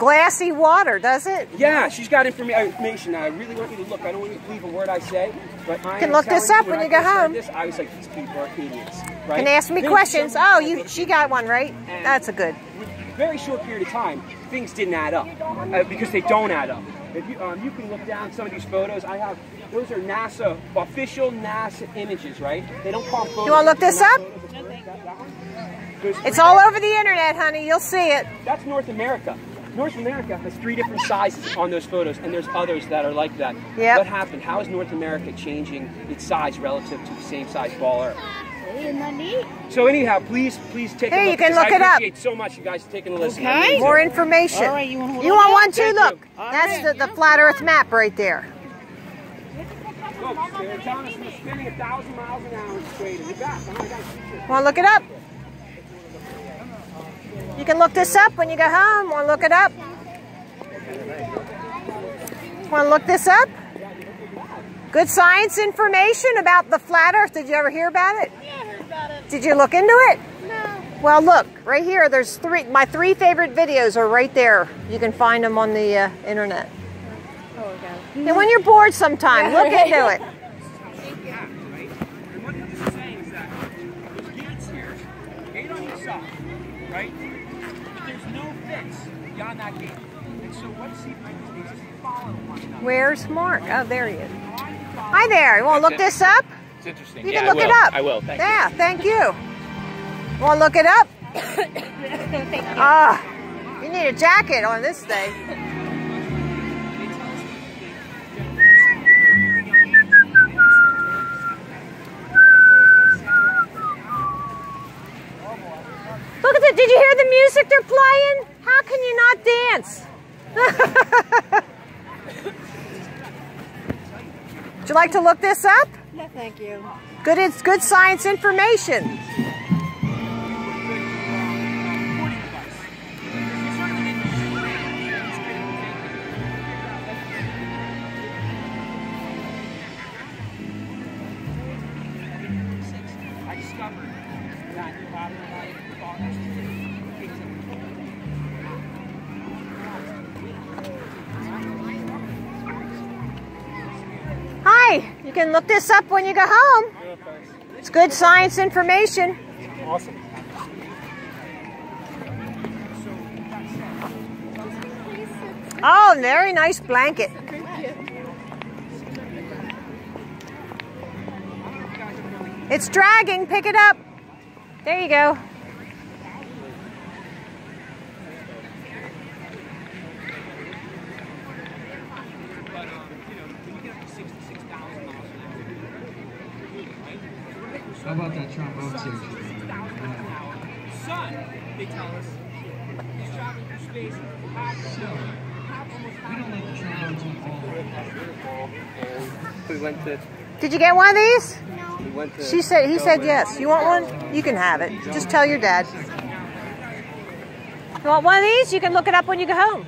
glassy water, does it? Yeah, she's got information. I really want you to look. I don't want you to believe a word I say, but I can look this up when you go home. I was like, these people are idiots. Right? Can ask me questions. Oh, she got one right. That's a good. Very short period of time, things didn't add up because they don't add up. If you can look down some of these photos. I have those are NASA official NASA images, right? They don't call them photos. You want to look this up? It's all over the internet, honey. You'll see it. That's North America. North America has 3 different sizes on those photos, and there's others that are like that. Yep. What happened? How is North America changing its size relative to the same size ball Earth? Isn't that neat? So anyhow, please take a look. You can look it up. I appreciate so much you guys taking a listen. Okay. More information. All right, you want one too? Thank look. you. That's the flat Earth map right there. Look, they're telling us we're spinning 1,000 miles an hour straight in the back. Want to look it up? You can look this up when you go home. Want to look it up? Want to look this up? Good science information about the flat Earth. Did you ever hear about it? Yeah, I heard about it. Did you look into it? No. Well, look, right here, there's my 3 favorite videos are right there. You can find them on the internet. Oh, okay. And when you're bored sometime, look into it. And what this is saying is that there's gates here, 8 on each side, right? But there's no fence beyond that gate. And so what's he doing? They just follow one another. Where's Mark? Oh, there he is. Hi there. You want to look this up? It's interesting. You can look it up. I will. Thank you. Yeah, thank you. Want to look it up? You need a jacket on this day. Look at it. Did you hear the music they're playing? How can you not dance? Would you like to look this up? No, thank you. Good, it's good science information. I discovered that Hi, you can look this up when you go home. It's good science information. Awesome. Oh, very nice blanket. It's dragging, pick it up. There you go. How about that trombone section? Sun, they tell us, is traveling through space. We don't let the trombones fall. We went to. Did you get one of these? We went to. He said yes. You want one? You can have it. Just tell your dad. You want one of these? You can look it up when you go home.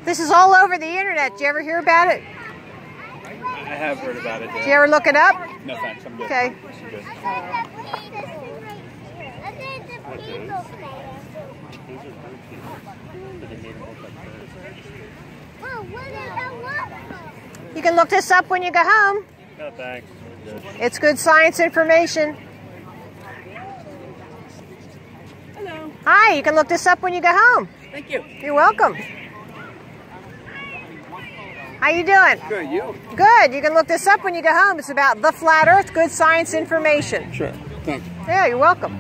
This is all over the internet. Did you ever hear about it? I have heard about it. Did you ever look it up? No thanks. I'm good. Okay. I'm good. You can look this up when you go home. No thanks. Good. It's good science information. Hello. Hi, you can look this up when you go home. Thank you. You're welcome. How you doing? Good. You? Good. You can look this up when you go home. It's about the flat Earth, good science information. Sure. Thank you. Yeah, you're welcome.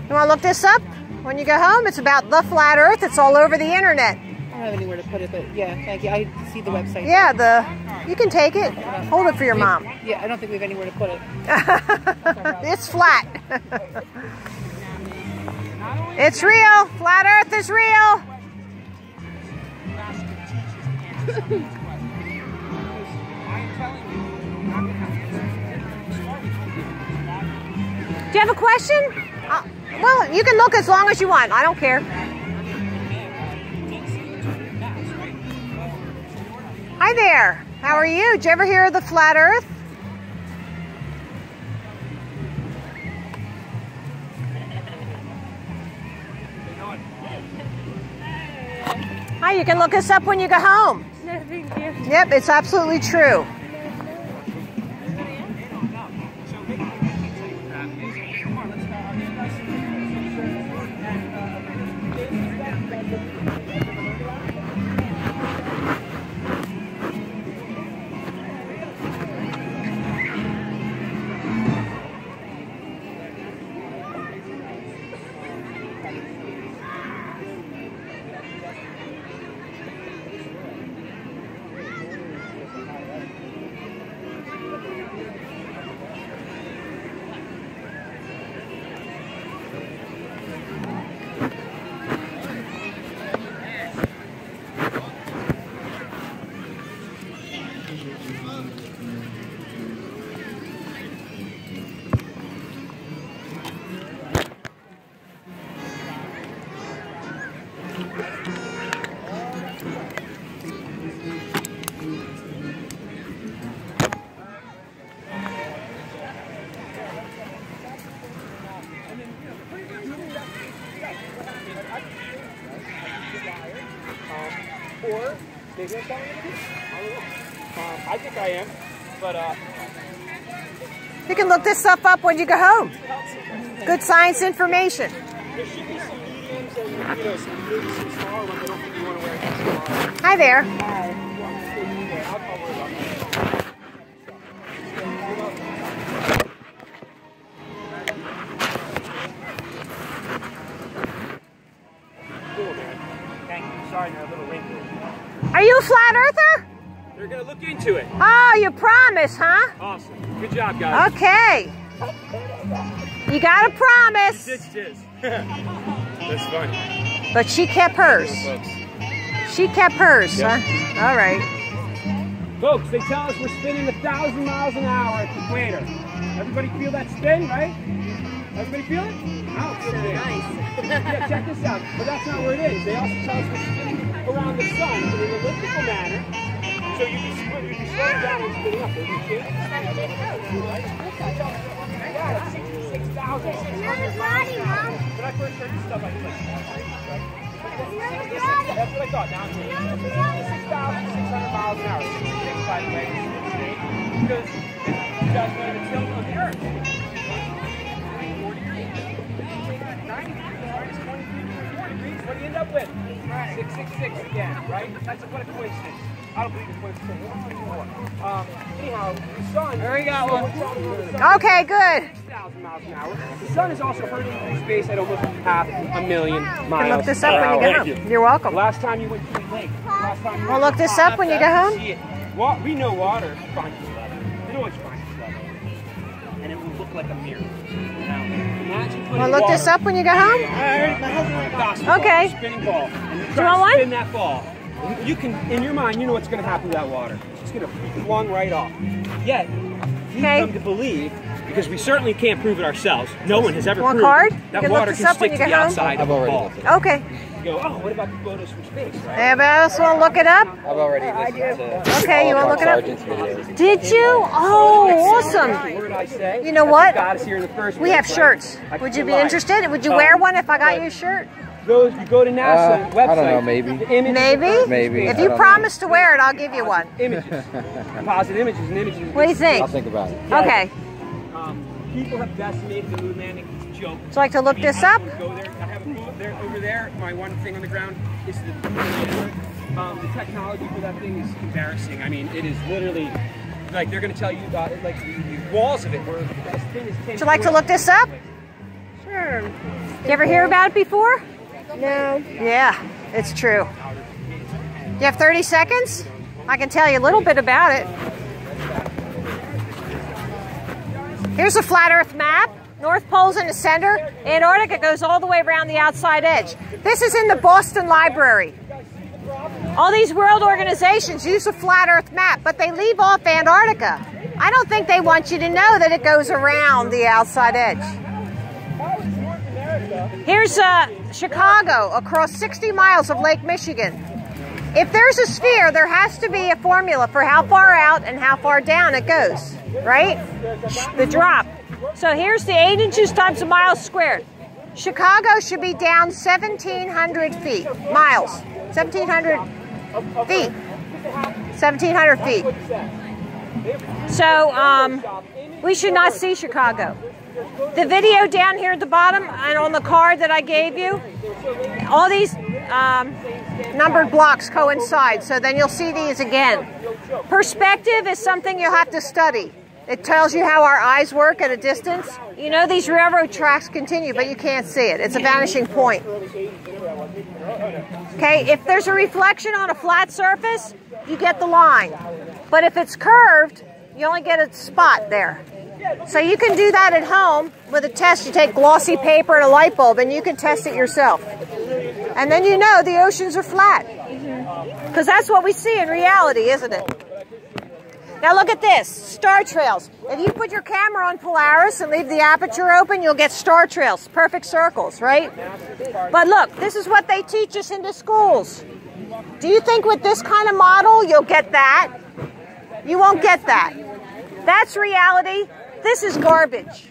You want to look this up when you go home? It's about the flat Earth. It's all over the internet. I don't have anywhere to put it, but yeah, thank you. I see the website. Yeah, you can take it. Hold it for your mom. Yeah, I don't think we have anywhere to put it. It's flat. It's real. Flat Earth is real. Do you have a question? Well, you can look as long as you want. I don't care. Hi there. How are you? Did you ever hear of the flat Earth? Hi, you can look us up when you go home. No, thank you. Yep, it's absolutely true. Or maybe I'm telling you to do. I don't know. I think I am, but You can look this stuff up when you go home. Good science information. there should be some mediums and some big, some small ones. I don't think you want to wear that. Hi there. I'll worry about that. Cool, man. Thank you. Sorry, they're a little wrinkly. Are you a flat earther? They're gonna look into it. Oh, you promise, huh? Awesome. Good job, guys. Okay. You got a promise. That's funny. But she kept hers. She kept hers, Yep. huh? All right. Folks, they tell us we're spinning 1,000 miles an hour at the equator. Everybody feel that spin, right? Everybody feel it? I don't feel it. Nice. Yeah, check this out. But that's not where it is. They also tell us we're spinning around the sun in an elliptical manner. So you'd be slowing down and spinning up. Don't you see? Yeah, it's 66,600 miles. When I first heard this stuff, I was like, that's what I thought. Now I'm saying 66,600 miles an hour. 66, by the way, because you guys know the tilt of the Earth. 40 degrees. 90 degrees, 23 degrees. What do you end up with? 666 again, right? That's what a coincidence. I don't believe in coincidence. Anyhow, the sun. There we go. Okay, good. 6,000 miles an hour. The sun is also hurtling through space at almost 500,000 miles. You can look this up when you get home. You're welcome. Last time you went to the lake. Last time you We'll look this up when you get home. see it. Well, we know water finds its level. We know it's finds its level. And it will look like a mirror. Now, imagine putting We'll look this up when you get home. Okay. Spinning ball. And Do you want one? spin that ball. You can, in your mind, you know what's going to happen to that water. It's going to be flung right off. Yet, you come to believe, because we certainly can't prove it ourselves. No one has ever Want proved card? that You can water look this can up when stick you to get the home. outside of a ball. Okay. You go, oh, what about the photos from space, right? Anybody else want to look it up? I've already listened to Okay, you want to look it up? Sergeant's videos. Did you? Oh, awesome. Word I say. You know what? Got us here in the first We place, have right? shirts. I Would you can't be lie. interested? Would you wear one if I got you a shirt? You go to NASA website. I don't know, maybe. The images Maybe? Maybe. If I you don't promise to wear it, I'll give you one. Images. Composite images and images. What do you think? I'll think about it. Okay. People have decimated the moon landing. It's a joke. Would you like to look this up? Go there. I have a cool there over there. My one thing on the ground is the technology for that thing is embarrassing. I mean, it is literally like they're going to tell you about it. Like the walls of it were as thin as 10. Would you like to look this up? Sure. You ever hear about it before? No. Yeah, it's true. You have 30 seconds? I can tell you a little bit about it. Here's a flat Earth map. North Pole's in the center. Antarctica goes all the way around the outside edge. This is in the Boston Library. All these world organizations use a flat Earth map, but they leave off Antarctica. I don't think they want you to know that it goes around the outside edge. Here's Chicago, across 60 miles of Lake Michigan. If there's a sphere, there has to be a formula for how far out and how far down it goes, right? The drop. So here's the 8 inches times a mile squared. Chicago should be down 1,700 feet, miles, 1,700 feet, 1,700 feet. So we should not see Chicago. The video down here at the bottom and on the card that I gave you, all these numbered blocks coincide, so then you'll see these again. Perspective is something you'll have to study. It tells you how our eyes work at a distance. You know these railroad tracks continue, but you can't see it. It's a vanishing point. Okay, if there's a reflection on a flat surface, you get the line. But if it's curved, you only get a spot there. So you can do that at home with a test. You take glossy paper and a light bulb and you can test it yourself. And then you know the oceans are flat. Because that's what we see in reality, isn't it? Now look at this, star trails. If you put your camera on Polaris and leave the aperture open, you'll get star trails, perfect circles, right? But look, this is what they teach us in the schools. Do you think with this kind of model you'll get that? You won't get that. That's reality. This is garbage.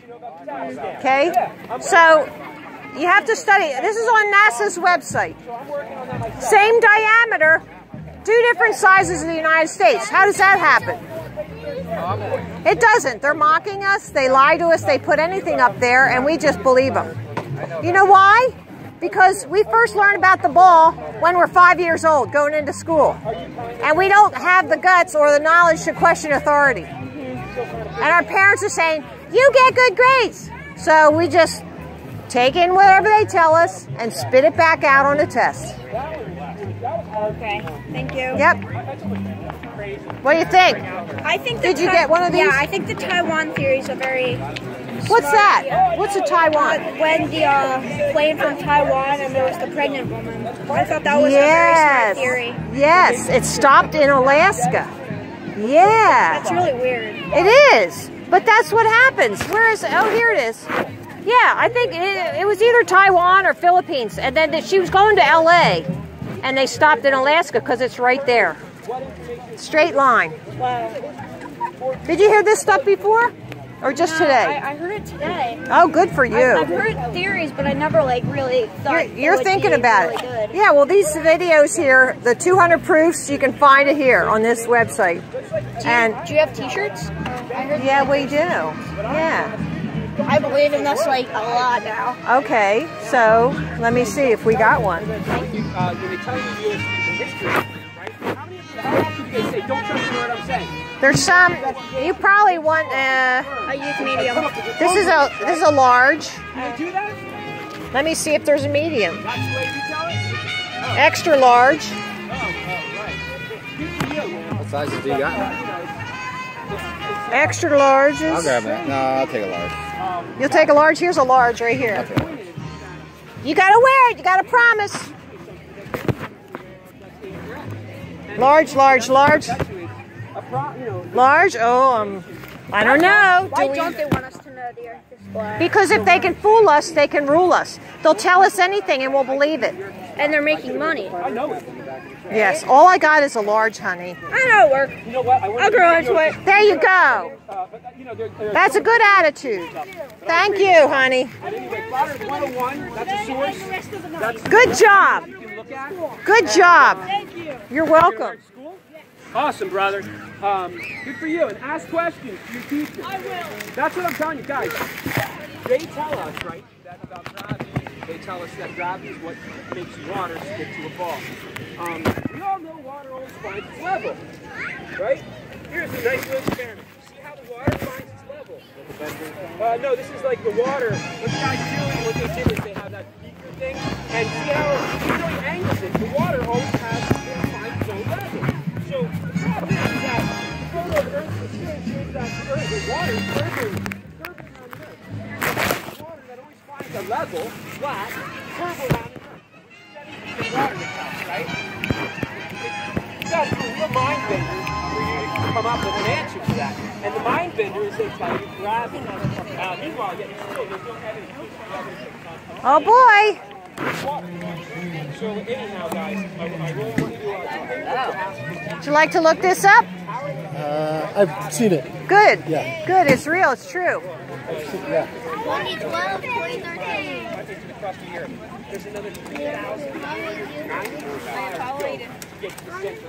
Okay? So you have to study. This is on NASA's website. Same diameter, 2 different sizes in the United States. How does that happen? It doesn't. They're mocking us. They lie to us. They put anything up there, and we just believe them. You know why? Because we first learn about the ball when we're 5 years old, going into school. And we don't have the guts or the knowledge to question authority. And our parents are saying, you get good grades. So we just take in whatever they tell us and spit it back out on a test. Okay, thank you. Yep. What do you think? I think. Did you get one of these? Yeah, I think the Taiwan theories are very. What's that? What's a Taiwan? When the plane from Taiwan and there was the pregnant woman. I thought that was a very smart theory. Yes, it stopped in Alaska. Yeah. That's really weird. It is, but that's what happens. Where is it? Oh, here it is. Yeah, I think it was either Taiwan or Philippines, and then she was going to LA, and they stopped in Alaska because it's right there. Straight line. Wow. Did you hear this stuff before? Or just today? I heard it today. Oh, good for you. I've heard theories, but I never really thought You're thinking about it. Good. Yeah, well, these videos here, the 200 proofs, you can find it here on this website. Do you have T-shirts? Yeah, we do. Yeah. I believe in this like a lot now. Okay, so let me see if we got one. When they tell you the history, right? How often do they say, don't trust the word I'm saying? There's some. You probably want a youth medium. This is a large. Can they do that? Let me see if there's a medium. That's the way you tell it? Extra large. Right. Good for you. What sizes do you got? Extra larges. I'll grab that. No, I'll take a large. You'll take a large? Here's a large right here. You gotta wear it. You gotta promise. Large, large, large. Large? Oh, I don't know. Why don't they want us to know the Earth is flat? Because if they can fool us, they can rule us. They'll tell us anything and we'll believe it. And they're making money. I know it. Yes, all I got is a large, honey. I know it works. You know what? I'll grow into it. There you go. That's a good attitude. Thank you, honey. Anyway, Flatters 101, that's a source. That's Good job. you can look at. Good job. You're welcome. School? Awesome, brother. Good for you. And ask questions to your teacher. I will. That's what I'm telling you, guys. They tell us, right, that about gravity. They tell us that gravity is what makes water stick to a ball. We all know water always finds its level, right? Here's a nice little experiment. See how the water finds its level? No, this is like the water. What the guy's doing, what they did is they have that beaker thing, and see how he really angles it. The water always finds its own level. So the problem is that the photo of Earth is here and shows that the water is curving around the Earth. The water that always finds a level, flat, curve around the Earth. The water itself, right? You got to do a real mind bender for you to come up with an answer to that. And the mind bender is they tell you gravity. Meanwhile, yet still, there's no evidence. Oh boy. So anyhow, guys, I really want to do Would you like to look this up? I've seen it. Good. Yeah. Good. It's real. It's true. Yeah. 2012, 2013. across the year. There's another 3,000.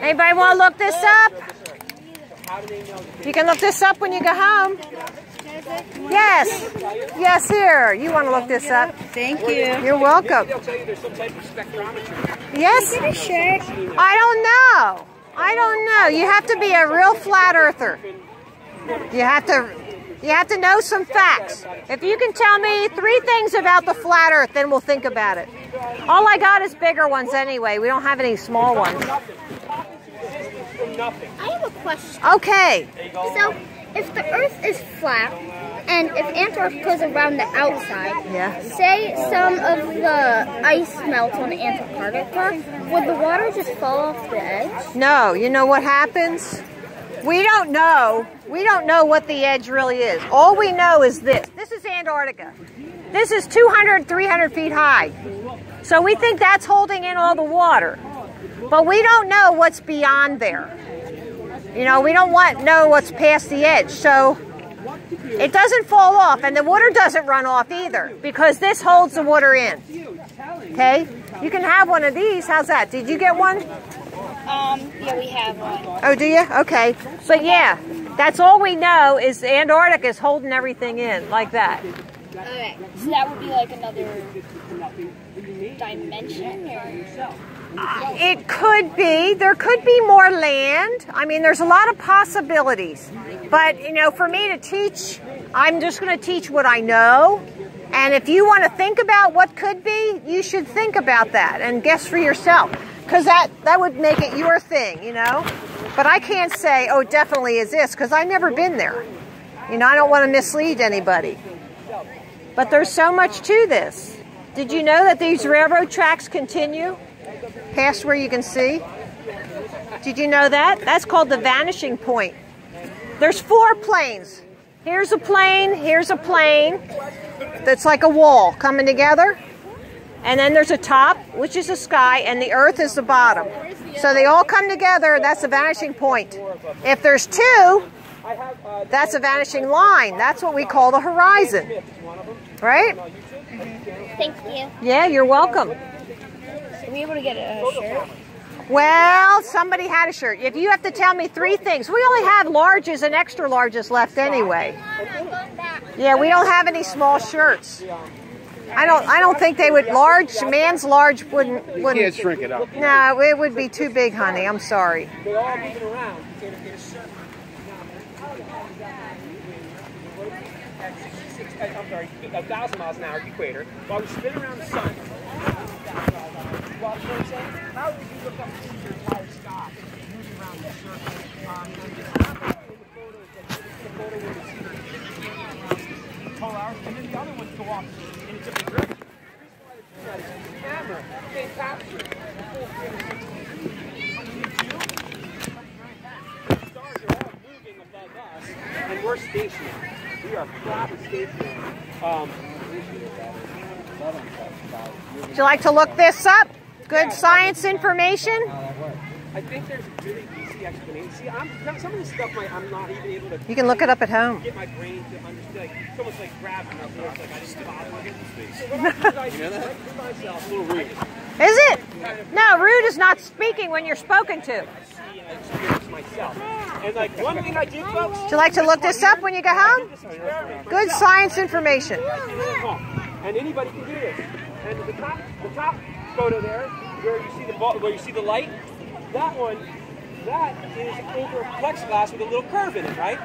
Anybody want to look this up? You can look this up when you go home. Yes. Yes, here. You want to look this up? Thank you. You're welcome. They'll tell you there's some type of spectrometer. Yes? I don't know. I don't know. You have to be a real flat earther. You have to know some facts. If you can tell me 3 things about the flat earth, then we'll think about it. All I got is bigger ones anyway. We don't have any small ones. I have a question. Okay. So, if the Earth is flat, and if Antarctica is around the outside, say some of the ice melts on Antarctica, would the water just fall off the edge? No. You know what happens? We don't know. We don't know what the edge really is. All we know is this. This is Antarctica. This is 200, 300 feet high. So we think that's holding in all the water. But we don't know what's beyond there. You know, we don't know what's past the edge. So it doesn't fall off, and the water doesn't run off either, because this holds the water in. Okay? You can have one of these. How's that? Did you get one? Yeah, we have one. Oh, do you? Okay. But yeah, that's all we know is Antarctica is holding everything in like that. Okay, so that would be like another dimension, or? It could be. There could be more land. I mean, there's a lot of possibilities. But, you know, for me to teach, I'm just going to teach what I know. And if you want to think about what could be, you should think about that and guess for yourself. Because that would make it your thing, you know. But I can't say, oh, it definitely is this, because I've never been there. You know, I don't want to mislead anybody. But there's so much to this. Did you know that these railroad tracks continue past where you can see? Did you know that? That's called the vanishing point. There's 4 planes. Here's a plane, here's a plane. That's like a wall coming together. And then there's a top, which is the sky, and the earth is the bottom. So they all come together, that's the vanishing point. If there's 2, that's a vanishing line. That's what we call the horizon. Right? Thank you. Yeah, you're welcome. Are we able to get a shirt? Well, somebody had a shirt. If you have to tell me 3 things, we only have larges and extra larges left anyway. Yeah, we don't have any small shirts. I don't think they would. Man's large wouldn't. You can't shrink it up. No, it would be too big, honey. I'm sorry. They're all moving around in a circle. At 1,000 miles an hour equator, while we spin around the sun. Well, you know what I'm saying? How would you look up and see your entire sky moving around the circle? And this happens in the photos, the photo where you see the polar hours, and then the other ones go off in a different direction. The camera can't capture the full 360. The stars are all moving above us, and we're stationary. We are flat and stationary. Would you like to look this up? Good science information? I think there's a really easy explanation. See, some of this stuff I'm not even able to. You can look it up at home. Get my brain to understand. Like, it's almost like grabbing my voice. Like I just bother with it. You know that? Myself, a little rude. Is it? No, rude is not speaking when you're spoken to. I experience myself. And like one thing I do, folks. Would you like to look this up when you go home? Good science information. And anybody can do this. And the top photo there, where you see the light, that one, that is over plexiglass with a little curve in it, right?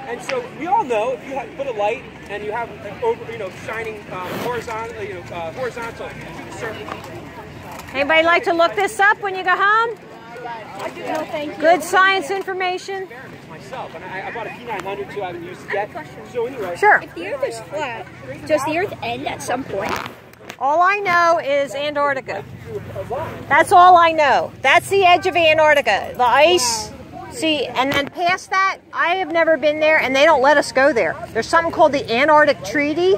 And so we all know if you put a light and you have shining horizontal to the surface. Anybody like to look this up when you go home? No, thank you. Good science information. Myself, and I bought a P900 so I haven't used it yet. So anyway, Sure. If the Earth is flat, does the Earth end at some point? All I know is Antarctica. That's all I know. That's the edge of Antarctica. The ice. See, and then past that, I have never been there, and they don't let us go there. There's something called the Antarctic Treaty,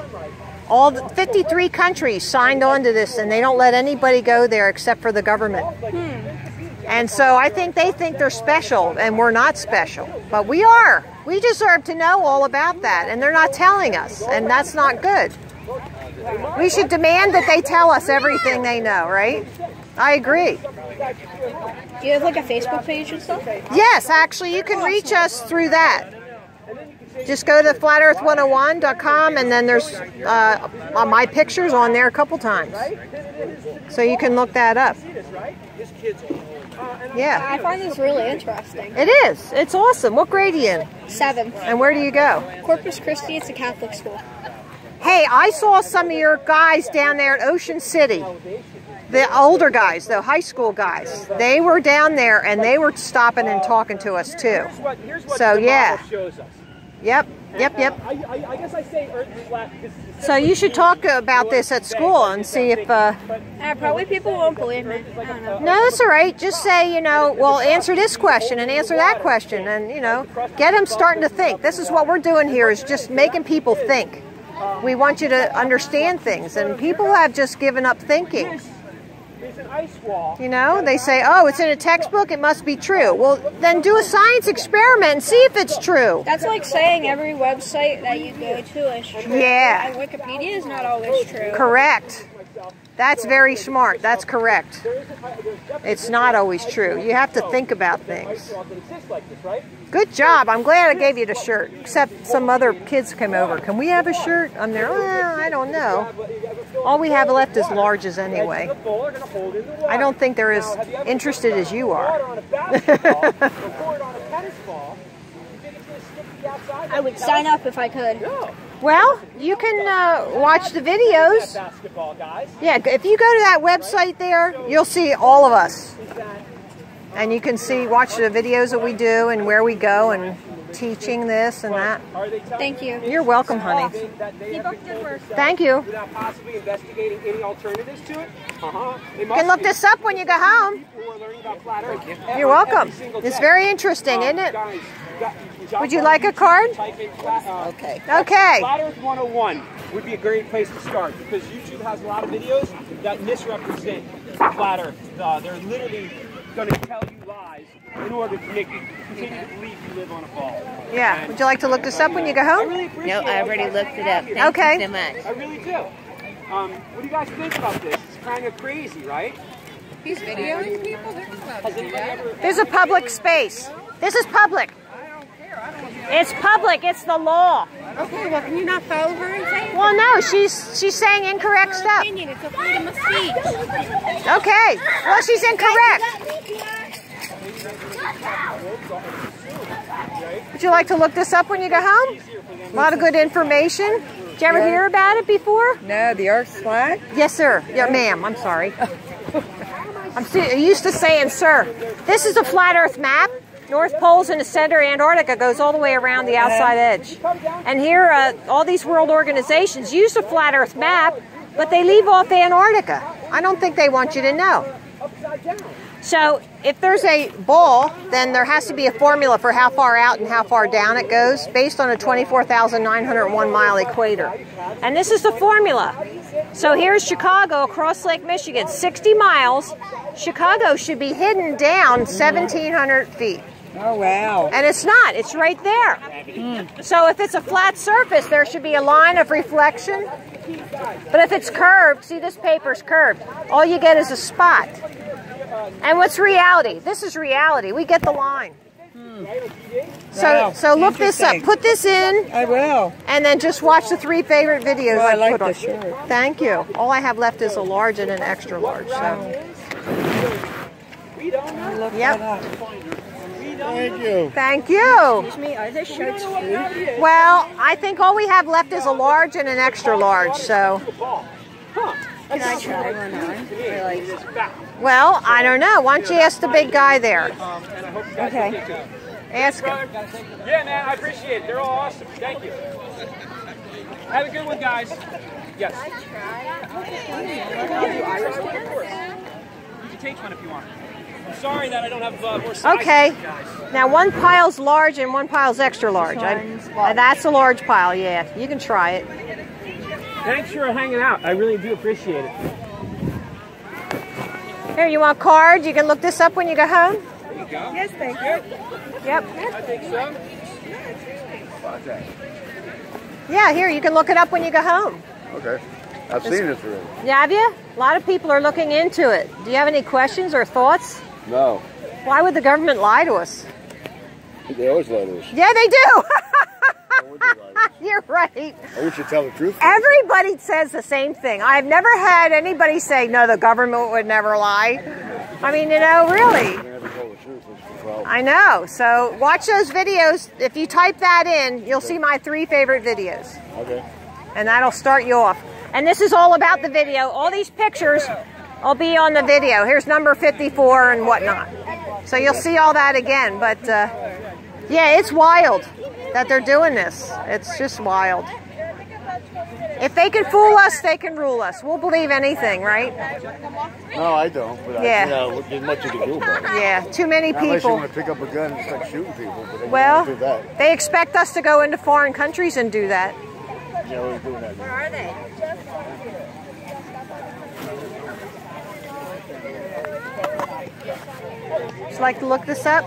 All 53 countries signed on to this, and they don't let anybody go there except for the government. And so I think they think they're special, and we're not special. But we are. We deserve to know all about that, and they're not telling us, and that's not good. We should demand that they tell us everything they know, right? I agree. Do you have like a Facebook page and stuff? Yes, actually, you can reach us through that. Just go to flatearth101.com, and then there's my pictures on there a couple times. So you can look that up. Yeah. I find this really interesting. It is. It's awesome. What grade are you in? 7th. And where do you go? Corpus Christi, it's a Catholic school. Hey, I saw some of your guys down there at Ocean City. The older guys, the high school guys. They were down there, and they were stopping and talking to us too. So yeah. Yep. I guess I say Earth is flat because So you should talk about this at school and see if... Probably people won't believe me. I don't know. No, that's all right. Just say, you know, well, answer this question and answer that question, and, you know, get them starting to think. This is what we're doing here, is just making people think. We want you to understand things, and people have just given up thinking. there's an ice wall. You know, they say, oh, it's in a textbook, it must be true. Well, then do a science experiment and see if it's true. That's like saying every website that you go to is true. Yeah. And Wikipedia is not always true. Correct. That's very smart. That's correct. It's not always true. You have to think about things. Good job. I'm glad I gave you the shirt. Except some other kids came over. Can we have a shirt? I'm there. Well, I don't know. All we have left is larges anyway. I don't think they're as interested as you are. I would sign up if I could. Well, you can watch the videos. Yeah, if you go to that website there, you'll see all of us. And you can watch the videos that we do and where we go and teaching this and that. Thank you. You're welcome, honey. Thank you. Without possibly investigating any alternatives to it. You can look this up when you go home. You're welcome. It's very interesting, isn't it? Would you like a card? Okay. Okay. Flat Earth 101 would be a great place to start because YouTube has a lot of videos that misrepresent Flat Earth. They're literally going to tell you lies in order to make you continue to believe you live on a ball. Yeah. And would you like to look this up when you go home? I really appreciate No, I already looked it up. Thank Okay. you so much. I really do. What do you guys think about this? It's kind of crazy, right? He's videoing people? They're not allowed to do that. There's a public space. This is public. It's public. It's the law. Okay, well, can you not follow her and say? Well, no, she's saying incorrect stuff. Opinion, it's a freedom of speech. Okay. Well, she's incorrect. Would you like to look this up when you go home? A lot of good information. Did you ever hear about it before? No, the Earth's flat? Yes, sir. Yeah, ma'am. I'm sorry. I'm used to saying sir. This is a flat Earth map. North Pole's in the center. Antarctica goes all the way around the outside edge. And here, all these world organizations use a flat Earth map, but they leave off Antarctica. I don't think they want you to know. So if there's a ball, then there has to be a formula for how far out and how far down it goes based on a 24,901 mile equator. And this is the formula. So here's Chicago across Lake Michigan, 60 miles. Chicago should be hidden down 1,700 feet. Oh, wow. And it's not. It's right there. So if it's a flat surface, there should be a line of reflection. But if it's curved, see, this paper's curved. All you get is a spot. And what's reality? This is reality. We get the line. Wow. So look this up. Put this in. I will. And then just watch the 3 favorite videos Well, I like put on. the shirt. Thank you. All I have left is a large and an extra large. So. Yep. Thank you. Thank you. Excuse me, are there shirts free? Well, I think all we have left is a large and an extra large. So. Can I try one on? Well, I don't know. Why don't you ask the big guy there? Okay. Ask him. Yeah, man, I appreciate it. They're all awesome. Thank you. Have a good one, guys. Yes. You can take one if you want. I'm sorry that I don't have more size. Okay. Now one pile's large and one pile's extra large. That's a large pile, yeah. You can try it. Thanks for hanging out. I really do appreciate it. Here, you want a card? You can look this up when you go home. There you go. Yes, thank you. Yep. I think so. Yeah, here, you can look it up when you go home. Okay. I've seen this already. Yeah, have you? A lot of people are looking into it. Do you have any questions or thoughts? No. Why would the government lie to us? They always lie to us. Yeah, they do. Why would they lie to us? You're right. I wish you'd tell the truth. Everybody says the same thing. I've never had anybody say, no, the government would never lie. I mean, you know, really. They never tell the truth. That's the problem. I know. So watch those videos. If you type that in, you'll see my 3 favorite videos. Okay. And that'll start you off. And this is all about the video. All these pictures will be on the video. Here's number 54 and whatnot. So you'll see all that again. But yeah, it's wild that they're doing this. It's just wild. If they can fool us, they can rule us. We'll believe anything, right? No, I don't. But Yeah. there's much you can do about it. Yeah, too many Unless you people. want to pick up a gun and start shooting people. But they Well, don't do that. they expect us to go into foreign countries and do that. Yeah, we're doing that. Where are they? Would you like to look this up?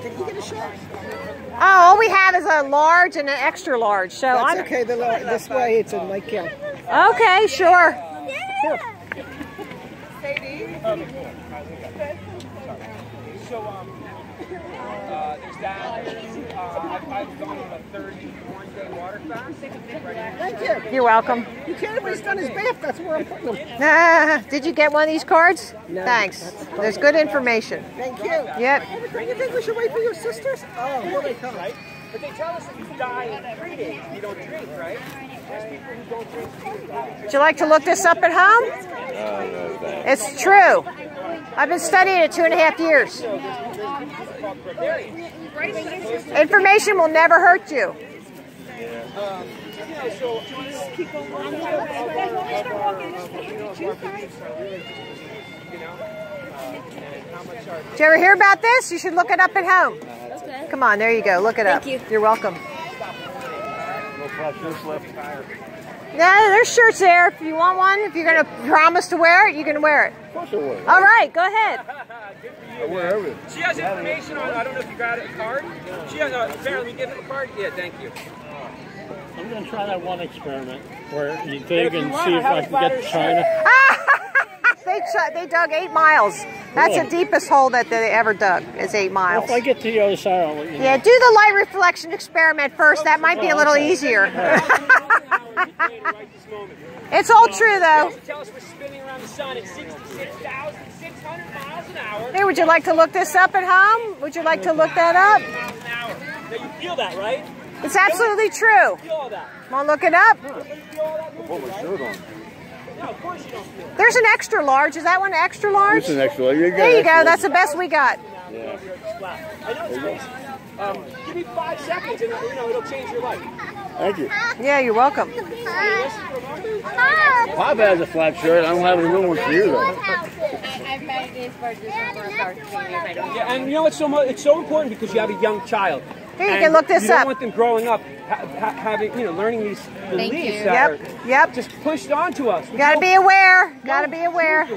Did you get a shot? Oh, all we have is a large and an extra large. So That's I'm okay. This way it's in my count. okay. Sure. So, there's that. I've gone on a 31-day water fast. Thank you. You're welcome. You can't even stand his bath. That's where I'm putting them. Did you get one of these cards? No. Thanks. There's good information. Thank you. Yep. You think we should wait for your sisters? Oh, here they come. Right? But they tell us that you die in 3 days if you don't drink, right? There's people who don't drink. Would you like to look this up at home? It's true. I've been studying it 2.5 years. Information will never hurt you. Did you ever hear about this? You should look it up at home. Okay. Come on, there you go. Look it up. Thank you. You're welcome. No flat shirts left. No, there's shirts there. If you want one, if you're going to promise to wear it, you can wear it. Of course I will. All right, go ahead. I wear everything. She has information on, I don't know if you got a card. She has, apparently we give her a card. Yeah, thank you. I'm going to try that one experiment where you dig and see if I can get to China. They dug 8 miles. That's the deepest hole that they ever dug, is 8 miles. If I get to the other side, I'll let you know. Yeah, do the light reflection experiment first. That might be a little easier. It's all true, though. Tell us we're spinning around the sun at 66,600 miles an hour. Hey, would you like to look this up at home? Would you like to look that up? Miles an hour. Now you feel that, right? It's absolutely true. Feel all that. Want to look it up? You feel all that? Put my shirt on. No, of course you don't feel it. There's an extra large. Is that one extra large? It's an extra. There There you go. That's the best we got. Yeah. I know it's crazy. Give me 5 seconds and it'll change your life. Thank you. Yeah, you're welcome. Pop has a flat shirt. I don't have a new one for you, though. I've made this for just Yeah, and you know it's so important because you have a young child. Here, you And can look this you don't up. want them growing up having, learning these beliefs that are Yep. just pushed onto us. You gotta be aware. Gotta be aware.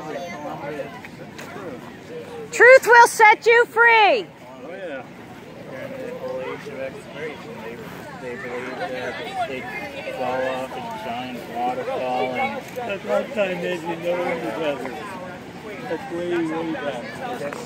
Truth will set you free. Oh, yeah. The whole age of exploration. They believe that they fall off a giant waterfall, and at one time they'd be no in the desert. That's way, way back. That's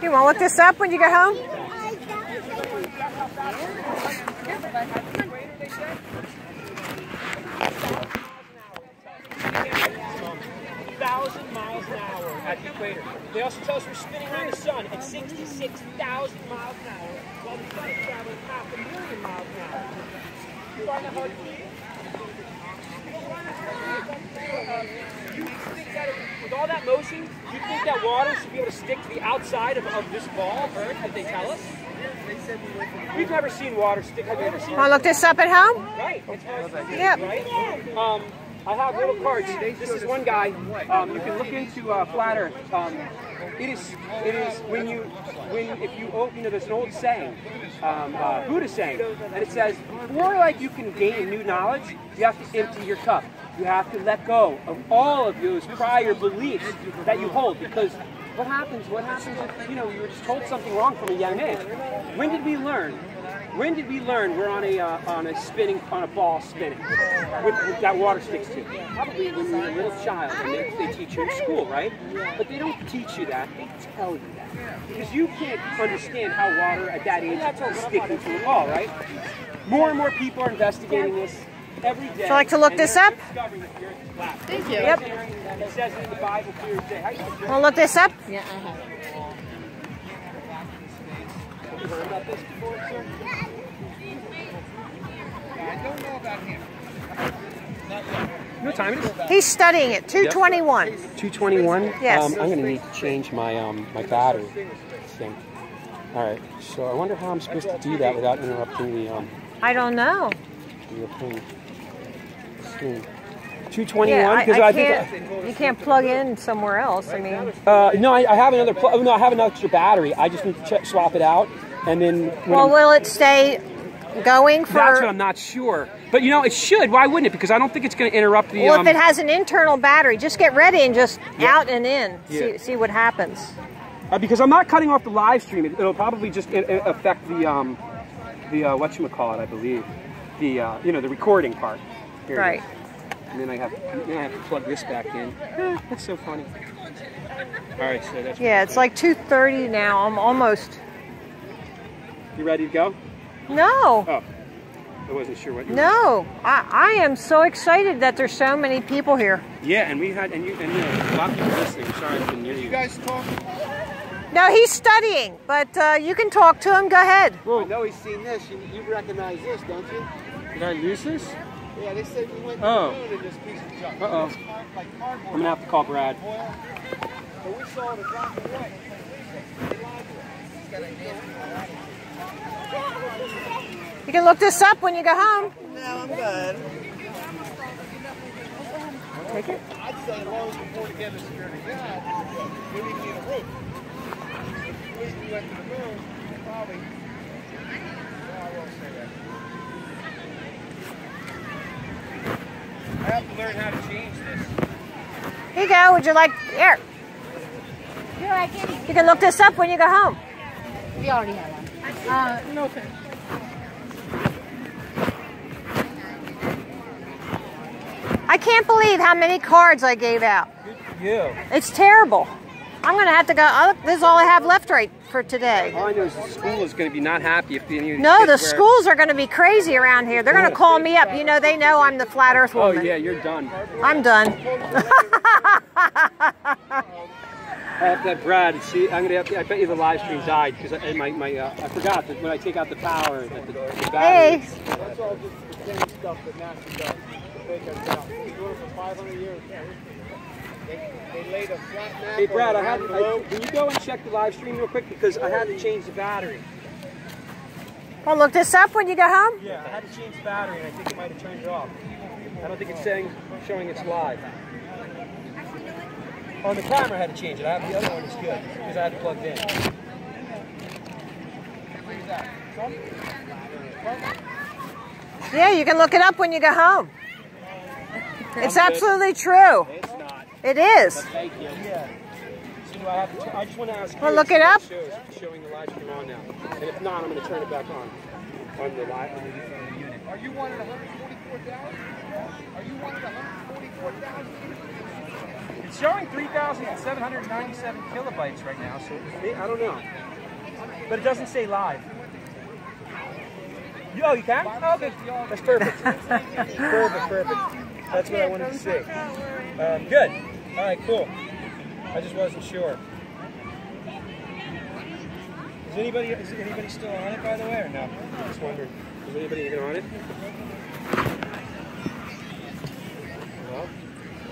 You want to look this up when you get home? Miles an hour at the equator. They also tell us we're spinning around the sun at 66,000 miles an hour, while the sun is traveling 500,000 miles an hour. You find that hard to believe? You think that with all that motion, you think that water should be able to stick to the outside of this ball of Earth that they tell us? We've never seen water stick. Have you ever seen? Want to look this up at home? Right. It's hard to believe, Yep. right? I have little cards. This is one guy. You can look into flat Earth. It is if you open, there's an old saying, Buddha saying, and it says, before like you can gain new knowledge, you have to empty your cup. You have to let go of all of those prior beliefs that you hold, because what happens if you were just told something wrong from a young age? When did we learn? When did we learn we're on a ball spinning with that water sticks to? Probably when you were a little child, and they teach you in school, right? But they don't teach you that, they tell you that. Because you can't understand how water at that age is sticking to a ball, right? More and more people are investigating this every day. Would you like to look this up? Thank you. Yep. It says in the Bible clear as day. Want to look this up? Yeah, I have. Have you heard about this before, sir? I don't know about him. You know what time it is? He's studying it. 221. 221? Yes. I'm going to need to change my my battery thing. All right. So I wonder how I'm supposed to do that without interrupting the I don't know. thing. 221? Because I think you can't plug in somewhere else. I mean, no, I have another. No, I have an extra battery. I just need to swap it out, and then. well, will it stay going for? That's what I'm not sure. But it should. Why wouldn't it? Because I don't think it's going to interrupt the. Well, if it has an internal battery, just get ready and just out and in. Yeah. See what happens. Because I'm not cutting off the live stream. It'll probably just affect the whatchamacallit, I believe, the the recording part. Here Right. And then I have to plug this back in. That's so funny. All right, so that's. Yeah, it's like 2:30 now. I'm almost. You ready to go? No. Oh, I wasn't sure what. No, I am so excited that there's so many people here. Yeah, and we had a lot of people listening. Sorry, I couldn't hear you. You guys talk? No, he's studying, but you can talk to him. Go ahead. I know he's seen this. You recognize this, don't you? Did I lose this? Yeah, they said we went to Oh. the moon in this piece of junk. Uh-oh. It's like I'm cardboard. going to have to call Brad. But we saw it a block away. You can look this up when you go home. No, I'm good. Take it. I'd say as long as we're born again, the Spirit of God, we would need a roof. If we went to the moon, probably. No, I won't say that. I have to learn how to change this. Here you go. Would you like here? You can look this up when you go home. We already have one. No thanks. I can't believe how many cards I gave out. Yeah. It's terrible. I'm going to have to go. This is all I have left for today. All I know is the school is going to be not happy if any of these No, kids the wear- schools are going to be crazy around here. They're going to call me up. They know I'm the flat Earth Oh woman. yeah, you're done. I'm done. I have to have Brad. See, I'm gonna have to. I bet you the live stream died because I forgot that when I take out the power, that the battery. Hey. That's all just the same stuff that NASA does to fake us out. We've been doing it for 500 years. They laid a flat map. Hey Brad, on the globe. can you go and check the live stream real quick because I had to change the battery. Well, look this up when you go home. Yeah, I had to change the battery and I think it might have turned it off. I don't think it's showing it's live. On the camera I had to change it. I have the other one is good because I had it plugged in. Yeah, you can look it up when you go home. It's absolutely true. It's not. It is. Thank you. Yeah. So I just want to ask you. Well, look it up. It's showing the live stream on now. And if not, I'm going to turn it back on the live. Are you one of the 144,000? Are you one of the 144,000? It's showing 3,797 kilobytes right now, so I don't know. But it doesn't say live. Oh, you can? Oh, okay. That's perfect. Perfect. That's what I wanted to see. Good. All right, cool. I just wasn't sure. Is anybody still on it, by the way, or no? I just wondered. Is anybody even on it? Well,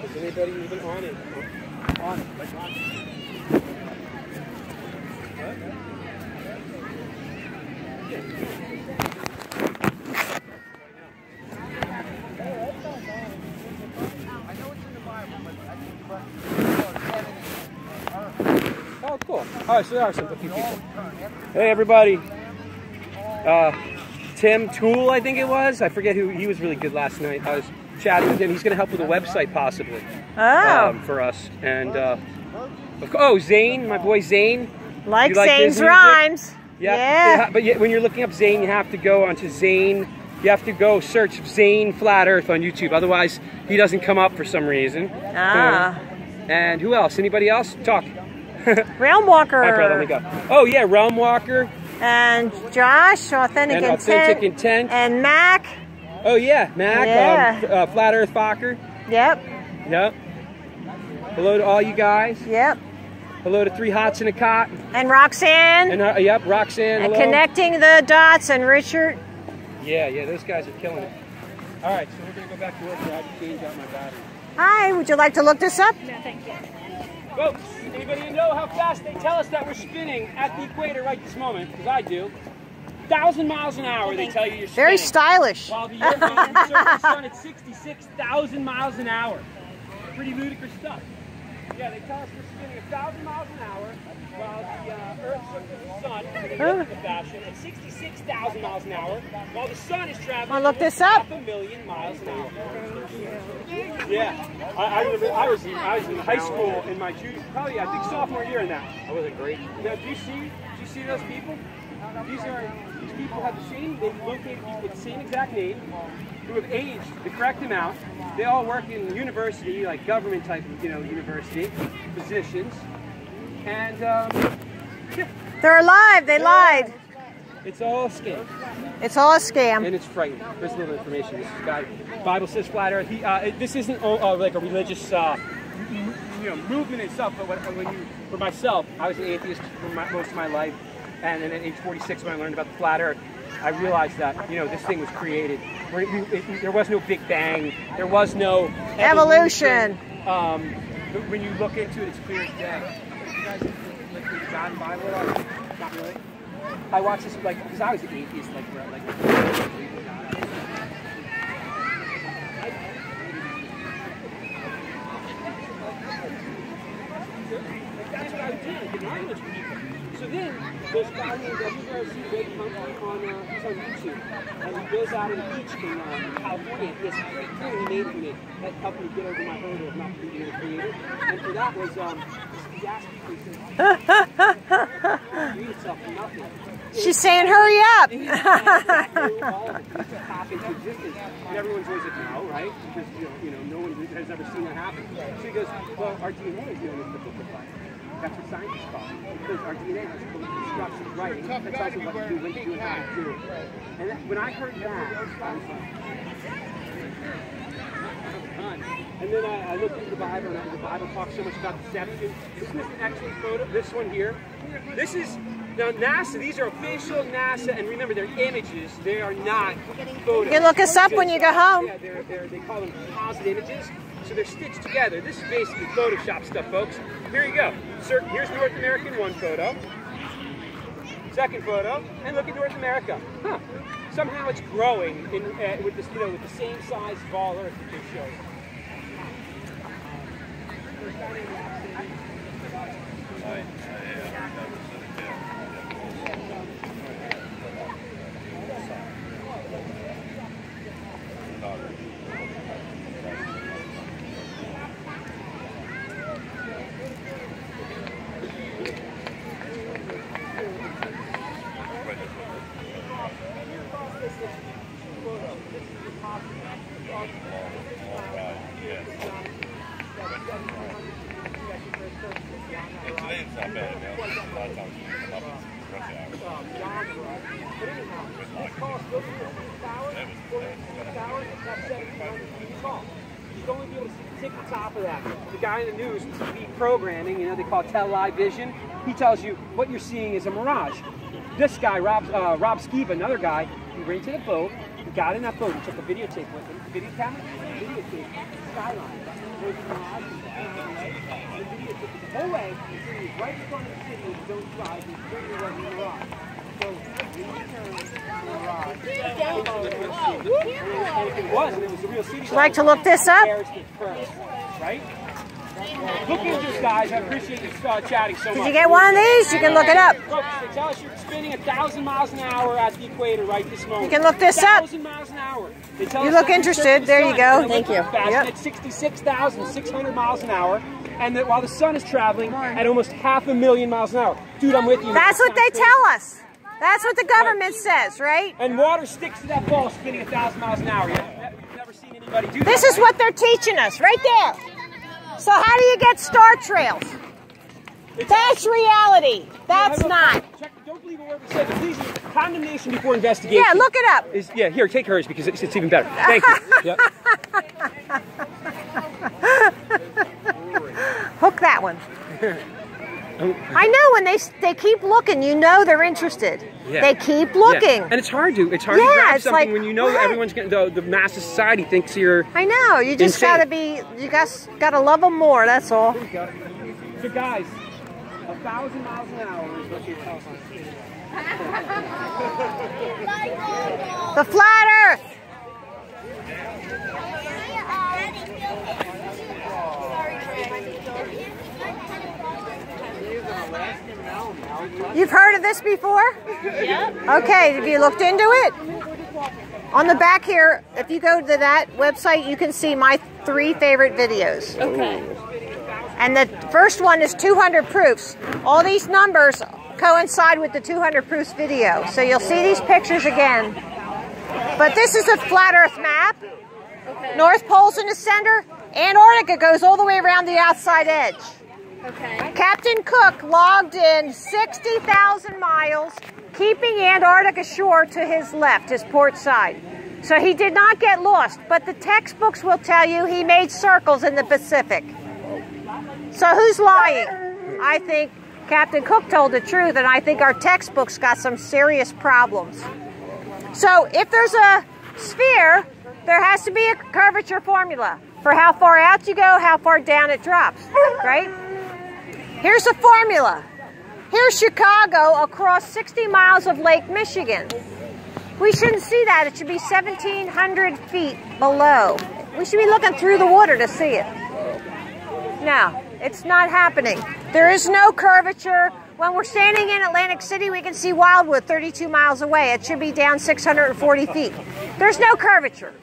is anybody even on it? On it. Like on it. What? Oh, cool. All right, so there are some few people. Hey, everybody. Tim Toole, I think it was. I forget who. He was really good last night. I was chatting with him. He's going to help with a website, possibly, for us. And, Zane, my boy Zane. Like Zane's rhymes. Yeah. But when you're looking up Zane, you have to go onto Zane. You have to go search Zane Flat Earth on YouTube. Otherwise, he doesn't come up for some reason. And who else? Anybody else? Talk. Realm Walker. My brother, let me go. Oh, yeah, Realm Walker. And Josh, Authentic Intent. And Mac. Oh, yeah, Mac. Yeah. Flat Earth Fokker. Yep. Hello to all you guys. Yep. Hello to Three Hots in a Cot. And Roxanne. And yep, Roxanne. And hello. Connecting the Dots and Richard. Yeah, those guys are killing it. All right, so we're going to go back to work. I have to change out my battery. Hi, would you like to look this up? No, thank you. Folks, anybody know how fast they tell us that we're spinning at the equator right this moment? Because I do. 1,000 miles an hour, they tell you you're spinning. Very stylish. While the Earth is circling the sun at 66,000 miles an hour. Pretty ludicrous stuff. Yeah, they tell us we're spinning 1,000 miles an hour while the Earth circles the sun in an elliptical fashion at 66,000 miles an hour, while the sun is traveling look this up. 500,000 miles an hour. Yeah, I was in high school in my junior, probably I think sophomore year in that. I wasn't great. Now, do you see those people? These people have the same. They located people with the same exact name, who have aged the correct amount. They all work in university, like government type, university positions, and They're alive. They lied. it's all a scam. It's all a scam. And it's frightening. There's a little information. This guy, Bible says flat Earth. This isn't like a religious, movement itself. But for myself, I was an atheist for most of my life, and then at age 46, when I learned about the flat Earth, I realized that this thing was created. There was no Big Bang. There was no evolution. But when you look into it, it's clear as day. You guys like the God and Bible at all? Not really. I watched this because I was an atheist, that's what I would do. The arguments with people. So then there's a guy named W.R.C. He's on YouTube, and he goes out on the beach in California. He has a great film he made that helped me get over my hurdle of not being a creator. And for that was he asked me, he said, "Create yourself from nothing." She's saying, hurry up. And everyone's always like, no, right? Because no one has ever seen that happen. So he goes, well, our DNA is doing this to life. That's what scientists call it. Because our DNA has instructions writing that tells you what to do, when to do, and how to do it. And when I heard that, I was like, and then I looked into the Bible, and the Bible talks so much about deception. Isn't this an excellent photo? This one here. This is now NASA. These are official NASA, and remember, they're images. They are not photos. You can look us up when you go home. Yeah, they call them composite images. So they're stitched together. This is basically Photoshop stuff, folks. Here you go. Here's North American one photo. Second photo, and look at North America. Huh. Somehow it's growing with this, with the same size ball Earth that they show. You'd only be able to see the tip top of that. The guy in the news, TV programming, you know, they call it tele vision. He tells you what you're seeing is a mirage. This guy, Rob Skiba, another guy, he ran to the boat, he got in that boat, he took a videotape with him, video camera, videotape, skyline. There's a mirage in there. The videotape the whole way, he was right in front of the city with his own side, and there was a mirage. So, when you turn the mirage, it was, and it was a real city. Would you like to look this up? Right? Look into this, guys. I appreciate you chatting so much. Did you get one of these? You can look it up. Folks, they tell us you're spinning 1,000 miles an hour at the equator right this moment. You can look this up. 1,000 miles an hour. They tell You us look that interested. There you go. Thank you. Yep. At 66,600 miles an hour, and that while the sun is traveling at almost 500,000 miles an hour. Dude, I'm with you. That's what they tell us. That's what the government says, right? And water sticks to that ball spinning 1,000 miles an hour. You've never seen anybody do that. This is what they're teaching us, right there. So how do you get star trails? That's reality. That's not. Don't believe a word we said, but please, condemnation before investigation. Yeah, look it up. Yeah, here, take hers because it's even better. Thank you. Yep. Hook that one. I know when they keep looking, you know they're interested. Yeah. They keep looking. Yeah. And it's hard to grab something like, when you know everyone's going the mass of society thinks you're I know, you just insane. you gotta love them more, that's all. There you go. So guys, 1,000 miles an hour is what you tell us on TV. The flat earth. You've heard of this before? Yeah. Okay, have you looked into it? On the back here, if you go to that website, you can see my 3 favorite videos. Okay. And the first one is 200 proofs. All these numbers coincide with the 200 proofs video. So you'll see these pictures again. But this is a flat earth map. Okay. North Pole's in the center. Antarctica goes all the way around the outside edge. Okay. Captain Cook logged in 60,000 miles, keeping Antarctica shore to his left, his port side. So he did not get lost, but the textbooks will tell you he made circles in the Pacific. So who's lying? I think Captain Cook told the truth, and I think our textbooks got some serious problems. So if there's a sphere, there has to be a curvature formula for how far out you go, how far down it drops, right? Here's the formula. Here's Chicago across 60 miles of Lake Michigan. We shouldn't see that. It should be 1,700 feet below. We should be looking through the water to see it. No, it's not happening. There is no curvature. When we're standing in Atlantic City, we can see Wildwood 32 miles away. It should be down 640 feet. There's no curvature.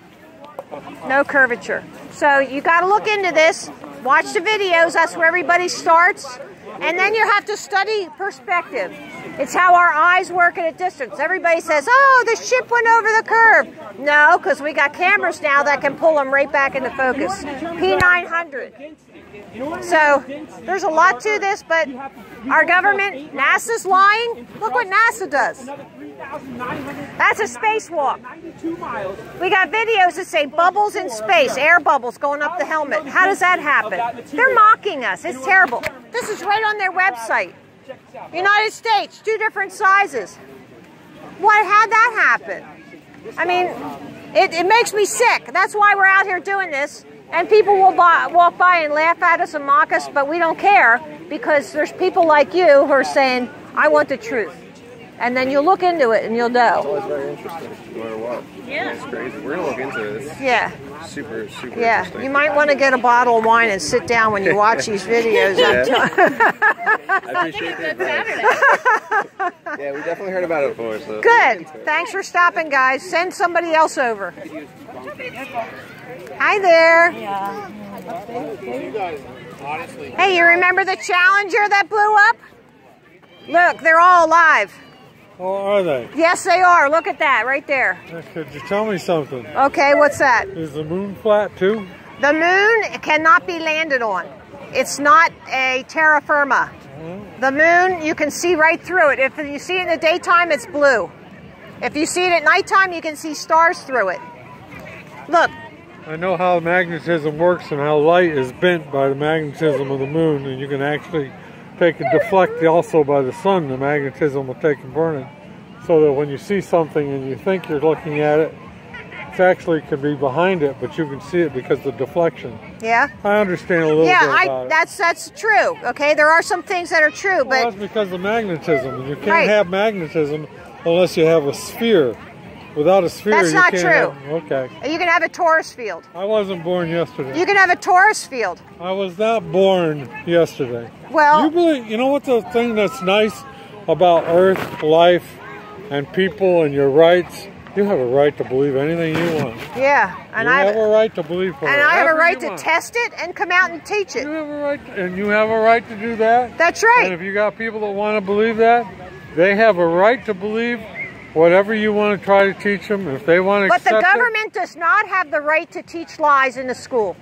No curvature. So you got to look into this. Watch the videos. That's where everybody starts. And then you have to study perspective. It's how our eyes work at a distance. Everybody says, oh, the ship went over the curve. No, because we got cameras now that can pull them right back into focus. P900. So there's a lot to this, but our government, NASA's lying. Look what NASA does. That's a spacewalk. We got videos that say bubbles in space, air bubbles going up the helmet. How does that happen? They're mocking us. It's terrible. This is right on their website. United States, 2 different sizes. How'd that happen? I mean, it makes me sick. That's why we're out here doing this. And people will walk by and laugh at us and mock us, but we don't care because there's people like you who are saying, I want the truth. And then you'll look into it and you'll know. It's always very interesting, no matter what. Yeah. It's crazy. We're going to look into this. Yeah. Super interesting. Yeah. You might want to get a bottle of wine and sit down when you watch these videos. I appreciate that. Yeah, we definitely heard about it before. So good. Thanks for stopping, guys. Send somebody else over. Hi there. Yeah. Hey, you remember the Challenger that blew up? Look, they're all alive. Oh, are they? Yes, they are. Look at that right there. Could you tell me something? Okay, what's that? Is the moon flat too? The moon cannot be landed on. It's not a terra firma. The moon, you can see right through it. If you see it in the daytime, it's blue. If you see it at nighttime, you can see stars through it. Look. I know how magnetism works and how light is bent by the magnetism of the moon, and you can actually take and deflect also by the sun. The magnetism will take and burn it, so that when you see something and you think you're looking at it, it actually can be behind it, but you can see it because of the deflection. Yeah. I understand a little bit about it. That's true. Okay, there are some things that are true, but that's because of magnetism. You can't have magnetism unless you have a sphere. Without a sphere, that's not you true. can't have, okay. You can have a torus field. I wasn't born yesterday. You can have a torus field. I was not born yesterday. Well, you know what the thing that's nice about Earth, life, and people and your rights? You have a right to believe anything you want. Yeah, and I have a right to believe. And I have a right to test it and come out and teach it. You have a right, and you have a right to do that. That's right. And if you got people that want to believe that, they have a right to believe whatever you want to try to teach them. If they want to, but the government does not have the right to teach lies in the school.